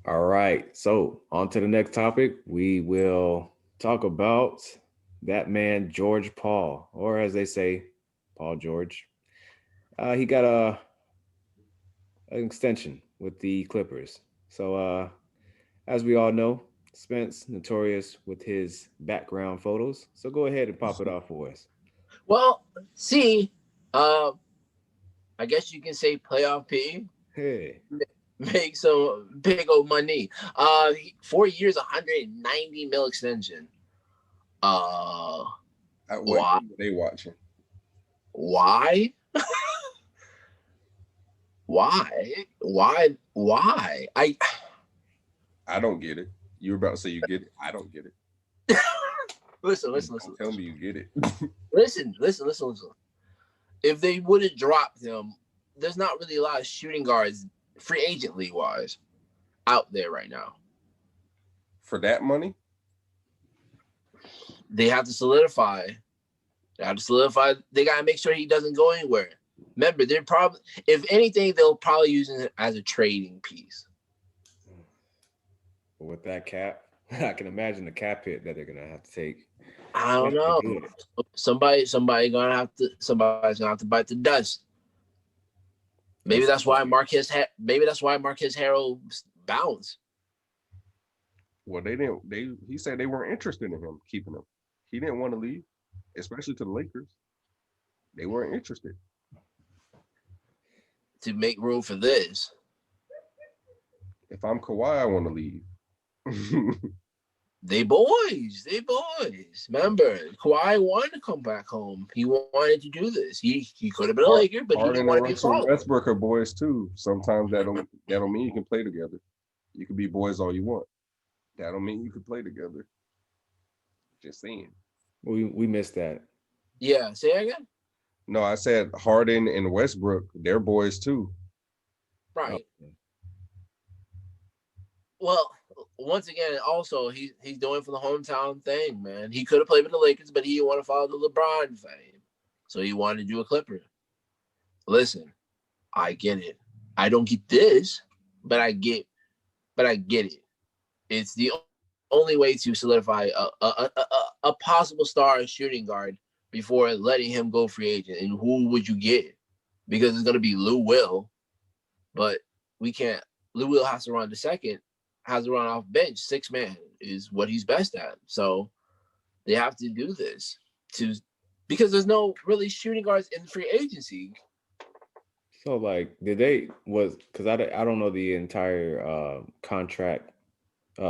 All right. So on to the next topic. We will talk about that man, George Paul, or as they say, Paul George. He got an extension with the Clippers. So as we all know, Spence notorious with his background photos. So go ahead and pop it off for us. Well, see, uh, I guess you can say playoff P. Hey, Make some big old money. 4 years, 190 mil extension. Uh, What why? game are they watching? Why? Why? Why? I don't get it. You were about to say you get it. I don't get it. Listen, Don't tell me you get it. listen. If they would have dropped him, there's not really a lot of shooting guards, free agent league wise, out there right now. For that money? They have to solidify. They gotta make sure he doesn't go anywhere. Remember, they're probably, if anything, they'll probably use it as a trading piece. with that cap, I can imagine the cap hit that they're gonna have to take. I don't If they know. do it. Somebody's gonna have to bite the dust. Maybe That's that's why Marquez Harrell bounced. Well, they didn't. He said they weren't interested in him keeping him. He didn't want to leave, especially to the Lakers. They weren't interested. To make room for this. If I'm Kawhi, I want to leave. They boys. Remember, Kawhi wanted to come back home. He wanted to do this. He could have been a Laker, but he didn't Harden want and to be a Russell follower. Westbrook are boys too. Sometimes that don't mean you can play together. You can be boys all you want. That don't mean you can play together. Just saying. we missed that. Yeah, say that again. No, I said Harden and Westbrook, they're boys too. Right. Oh, Well, once again, also he's doing for the hometown thing, man. He could have played with the Lakers, but he didn't want to follow the LeBron fame, so he wanted to do a Clipper. Listen, I get it. I don't get this, but I get it. It's the only way to solidify a possible star shooting guard before letting him go free agent. And who would you get? Because it's going to be Lou Will, but we can't. Lou Will has to run the second, has to run off bench. 6-man is what he's best at. So they have to do this because there's no really shooting guards in free agency. so like, did they was because I don't know the entire contract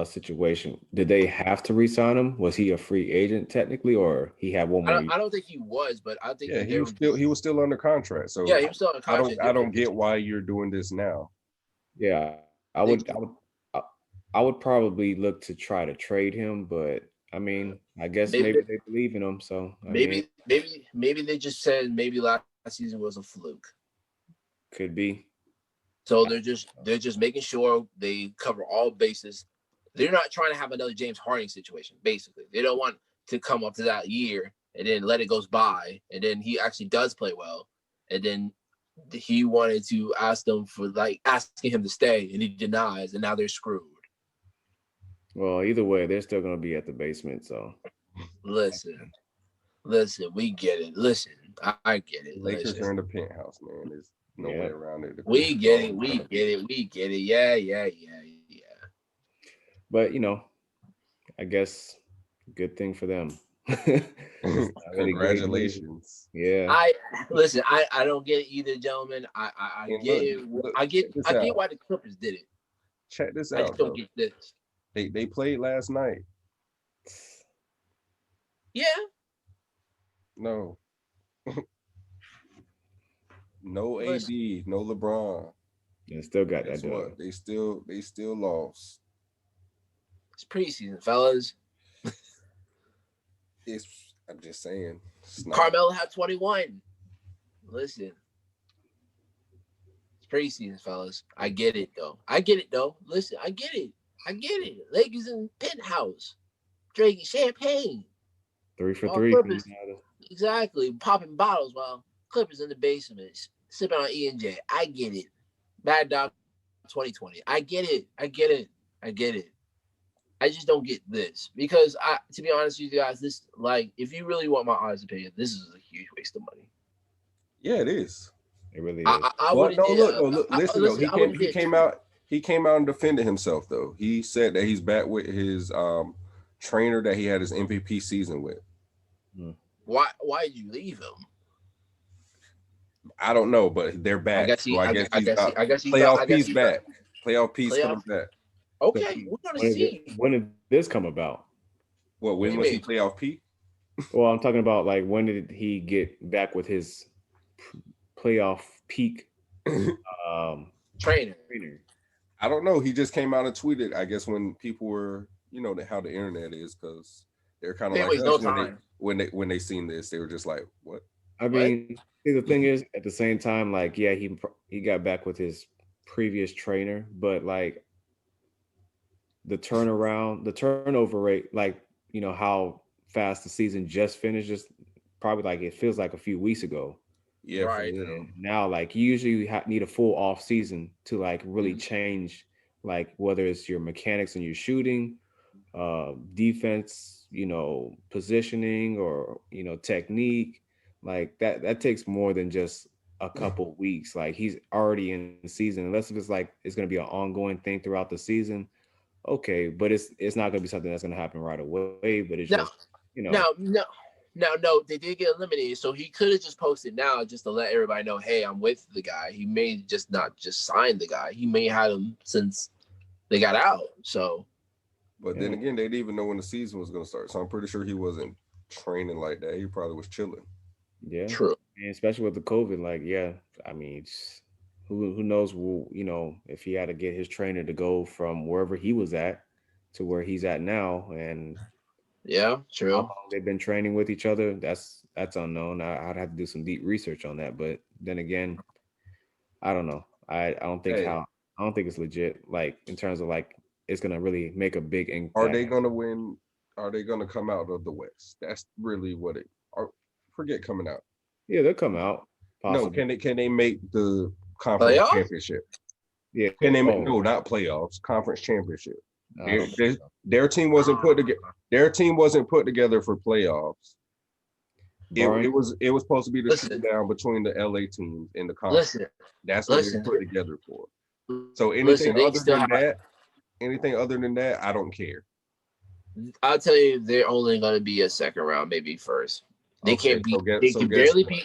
situation. Did they have to re-sign him? Was he a free agent technically, or he had one more year? I don't think he was, but I think Yeah, they were. he was still under contract. So Yeah, he was still on a contract. I don't get why you're doing this now. Yeah, I would probably look to try to trade him, but I mean, I guess maybe they believe in him. So I mean, Maybe they just said maybe last season was a fluke. could be. So they're just making sure they cover all bases. They're not trying to have another James Harden situation. Basically, they don't want to come up to that year and then let it goes by, and then he actually does play well, and then he wanted to ask them for like asking him to stay, and he denies, and now they're screwed. Well, either way, they're still gonna be at the basement. So Listen, we get it. Listen, I get it. Lakers Listen. are in the penthouse, man. There's no way around it. We get it. Yeah. but I guess good thing for them. Congratulations. Yeah. I don't get it either, gentlemen. I get it. I get why the Clippers did it. Check this I out. just don't get this. They played last night. Yeah. No. No AD, no LeBron. They still got Guess that done. what? They still lost. It's preseason, fellas. I'm just saying. Carmelo had 21. Listen. It's preseason, fellas. I get it though. Listen, I get it. Lakers in penthouse. Drinking champagne. 3 for 3. Exactly. Popping bottles while Clippers in the basement. Sipping on E&J. I get it. Bad Dog 2020. I get it. I get it. I just don't get this because to be honest with you guys, this like if you really want my honest opinion, this is a huge waste of money. Yeah, it is. It really is. I But wouldn't no, did. look, no, look, listen though. Listen, I wouldn't He did came Trill. out. He came out and defended himself though. He said that he's back with his trainer that he had his MVP season with. Mm. Why did you leave him? I don't know, but they're I back. guess So he. I I, guess I he's guess he. out. I guess he felt. Playoff I guess P's he felt. back. Playoff P's Playoff. coming back. Okay, we're gonna see. When did this come about? What? What do When you was he mean? playoff P? Well, I'm talking about like when did he get back with his playoff peak um Trainer. trainer? I don't know. He just came out and tweeted. I guess when people were, how the internet is, because they're kind of Didn't like waste no us time. when they seen this, they were just like, "What?" I What? mean, see, the thing is, at the same time, like, yeah, he got back with his previous trainer, but like the turnover rate, like how fast the season just finished, just probably like it feels like a few weeks ago. Yeah, for Right. real. And now, like, you usually need a full off season to like really change, like whether it's your mechanics and your shooting, defense, positioning, or technique. Like that takes more than just a couple weeks. Like he's already in the season, unless if it's like it's going to be an ongoing thing throughout the season. Okay, but it's not going to be something that's going to happen right away. But it's just No. you know No. No. No. They did get eliminated, so he could have just posted now just to let everybody know, hey, I'm with the guy. He may just not just sign the guy. He may have him since they got out. So But then yeah, again, they didn't even know when the season was going to start, so I'm pretty sure he wasn't training like that. He probably was chilling. yeah, true. and especially with the COVID, like yeah, I mean, who knows? If he had to get his trainer to go from wherever he was at to where he's at now, and Yeah. how True. long they've been training with each other, that's unknown. I'd have to do some deep research on that. But then again, I don't know. Hey, I don't think it's legit. Like in terms of like it's gonna really make a big are impact. they going to win? Are they going to come out of the West? That's really what it. Or forget coming out. Yeah, they'll come out No, possibly. can they make the conference Playoff? championship? Yeah. Can they make Oh, no, not playoffs, conference championship? I Their don't think their, so. their team wasn't put together. Their team wasn't put together for playoffs. It Barring was supposed to be the Listen. showdown between the LA teams in the conference. Listen. That's what it was Listen. put together for. So Listen. They still have. anything other than that, I don't care. I'll tell you, they're only going to be a second round, maybe first. They Okay, can't beat. They so can guess barely what? beat.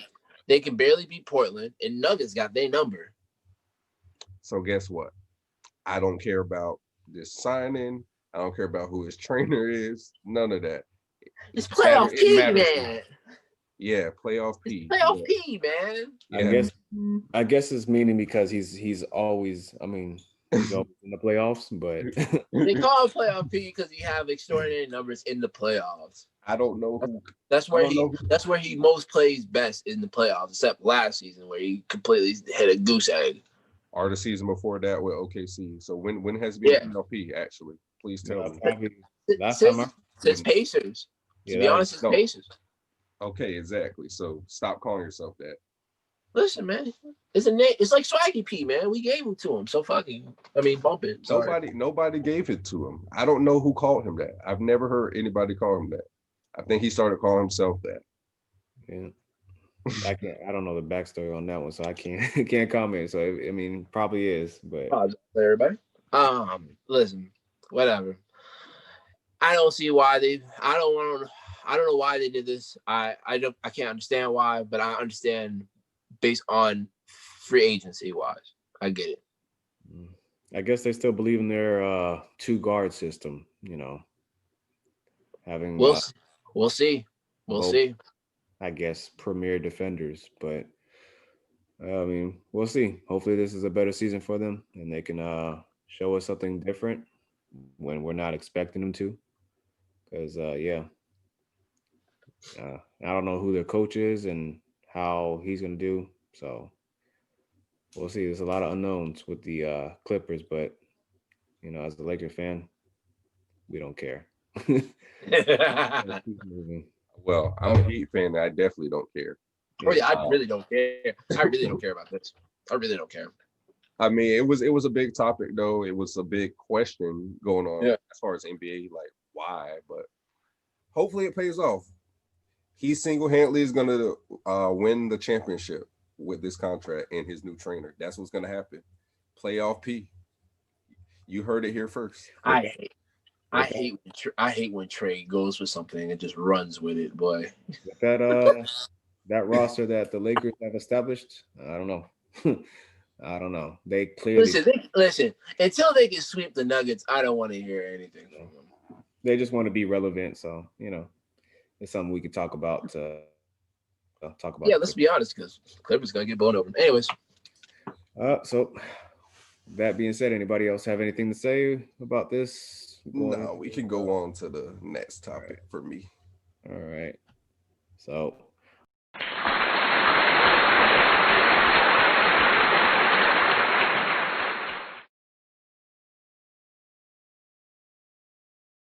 They can barely beat Portland, and Nuggets got their number. So guess what? I don't care about this signing. I don't care about who his trainer is. None of that. It's playoff It P, matters. man. Yeah, playoff It's P. playoff Yeah, P, man. I yeah. guess it's meaning because he's always I mean he's always in the playoffs, but They call him playoff P because he have extraordinary numbers in the playoffs. I don't know who. That's I where don't know. that's where he most plays best in the playoffs, except last season where he completely hit a goose egg. Or the season before that with OKC. So when has it been Yeah. playoff P? Actually, please tell me. probably last time I Since Pacers. yeah To be that honest, was it's No. Pacers. Okay, exactly. So stop calling yourself that. Listen, man, it's a name. It's like Swaggy P, man. We gave him to him, so bump it. Sorry. Nobody gave it to him. I don't know who called him that. I've never heard anybody call him that. I think he started calling himself that. yeah. I don't know the backstory on that one, so I can't can't comment. So I mean probably is, but Everybody. Listen, whatever. I don't see why they. I don't want. I don't know why they did this. I don't. I can't understand why, but I understand based on free agency wise. I get it. I guess they still believe in their two guard system, having We'll we'll see. We'll both see. I guess premier defenders, but I mean, we'll see. Hopefully this is a better season for them and they can show us something different when we're not expecting them to. Cuz yeah, I don't know who their coach is and how he's going to do. So, we'll see. There's a lot of unknowns with the Clippers, but as a Laker fan, we don't care. Let's keep moving. Well, I'm a Heat fan. I definitely don't care. Oh yeah, I Uh, really don't care. I really don't care about this. I really don't care. I mean, it was a big topic though. It was a big question going on as far as NBA, like why, but hopefully it pays off. He single-handedly is gonna win the championship with this contract and his new trainer. That's what's gonna happen. Playoff P. You heard it here first. I hate. I hate when Trey goes for something and just runs with it, boy. With that roster that the Lakers have established, I don't know. I don't know. They clearly Listen. Until they can sweep the Nuggets, I don't want to hear anything from them. they just want to be relevant. So it's something we could talk about. Talk about. Yeah, let's be honest, because Clippers gonna get blown open. Anyways. So that being said, anybody else have anything to say about this? No, we can go on to the next topic for me. All right. So